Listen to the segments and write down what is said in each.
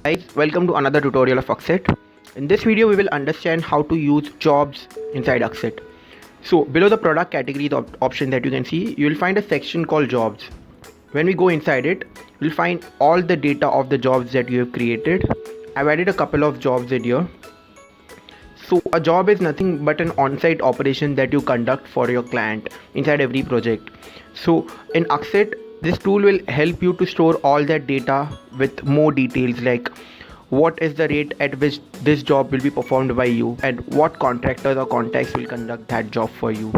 Guys, welcome to another tutorial of Aqsit. In this video we will understand how to use jobs inside Aqsit. So below the product category option that you can see, you will find a section called jobs. When we go inside it, you'll find all the data of the jobs that you have created. I've added a couple of jobs in here. So a job is nothing but an on-site operation that you conduct for your client inside every project. So in Aqsit, this tool will help you to store all that data with more details, like what is the rate at which this job will be performed by you and what contractors or contacts will conduct that job for you.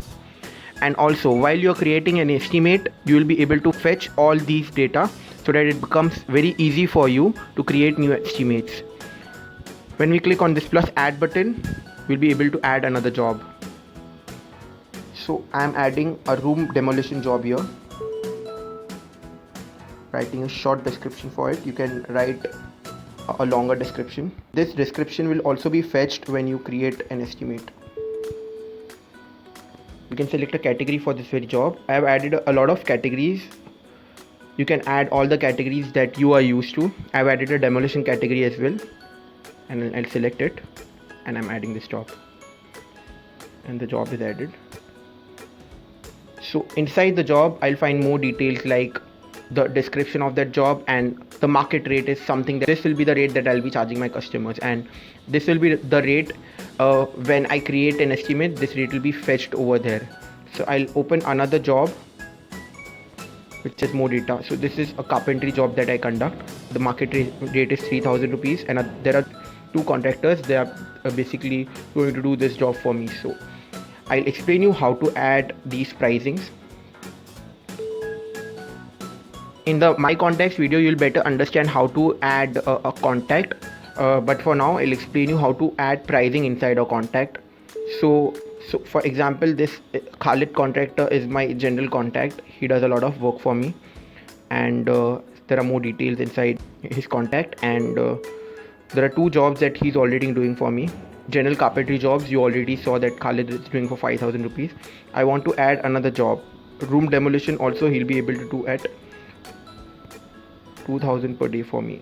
And also, while you're creating an estimate, you will be able to fetch all these data so that it becomes very easy for you to create new estimates. When we click on this plus add button, we'll be able to add another job. So I'm adding a room demolition job here. Writing a short description for it. You can write a longer description. This description will also be fetched when you create an estimate. You can select a category for this very job. I have added a lot of categories. You can add all the categories that you are used to. I've added a demolition category as well, and I'll select it, and I'm adding this job, and the job is added. So inside the job, I'll find more details like the description of that job, and the market rate is something that this will be the rate that I'll be charging my customers, and this will be the rate when I create an estimate. This rate will be fetched over there. So I'll open another job which has more data. So this is a carpentry job that I conduct. The market rate is 3,000 rupees, and there are two contractors. They are basically going to do this job for me. So I'll explain you how to add these pricings. In the My Contacts video, you'll better understand how to add a contact. But for now, I'll explain you how to add pricing inside a contact. So for example, this Khalid contractor is my general contact. He does a lot of work for me, and there are more details inside his contact, and there are two jobs that he's already doing for me. General carpentry jobs, you already saw that Khalid is doing for 5,000 rupees. I want to add another job. Room demolition also he'll be able to do at 2,000 per day for me,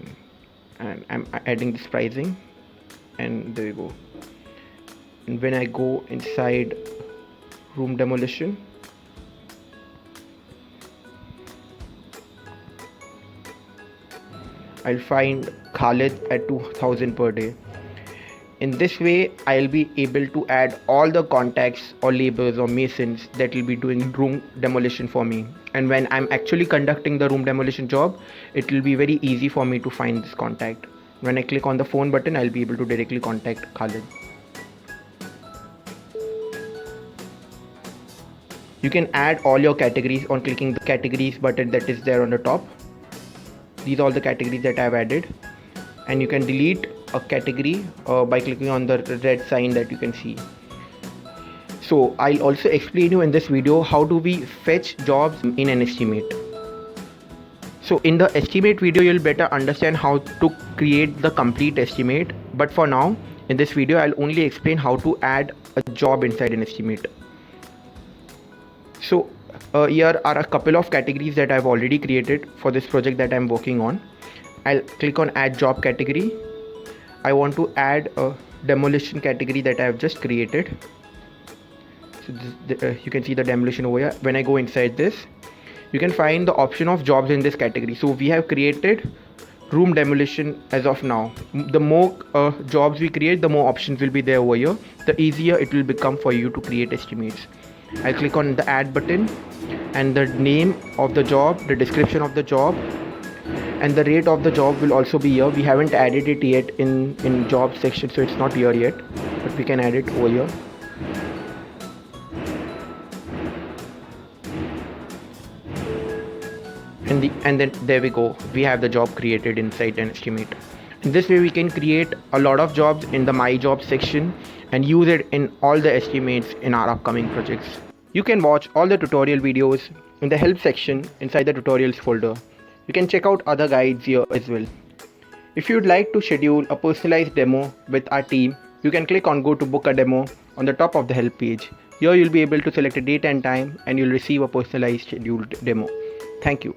and I'm adding this pricing, and there you go. And when I go inside room demolition, I'll find Khalid at 2,000 per day. In this way, I'll be able to add all the contacts or laborers or masons that will be doing room demolition for me. And when I'm actually conducting the room demolition job, it will be very easy for me to find this contact. When I click on the phone button, I'll be able to directly contact Khalid. You can add all your categories on clicking the categories button that is there on the top. These are all the categories that I've added, and you can delete a category by clicking on the red sign that you can see. So I'll also explain you in this video how do we fetch jobs in an estimate. So in the estimate video, you'll better understand how to create the complete estimate, but for now in this video I'll only explain how to add a job inside an estimate. So here are a couple of categories that I've already created for this project that I'm working on. I'll click on add job category. I want to add a demolition category that I have just created. So you can see the demolition over here. When I go inside this, you can find the option of jobs in this category. So we have created room demolition as of now. The more jobs we create, the more options will be there over here. The easier it will become for you to create estimates. I'll click on the add button, and the name of the job, the description of the job, and the rate of the job will also be here. We haven't added it yet in job section, so it's not here yet, but we can add it over here. And then there we go, we have the job created inside an estimate. In this way we can create a lot of jobs in the My Job section and use it in all the estimates in our upcoming projects. You can watch all the tutorial videos in the help section inside the tutorials folder. You can check out other guides here as well. If you'd like to schedule a personalized demo with our team, you can click on go to book a demo on the top of the help page. Here you'll be able to select a date and time, and you'll receive a personalized scheduled demo. Thank you.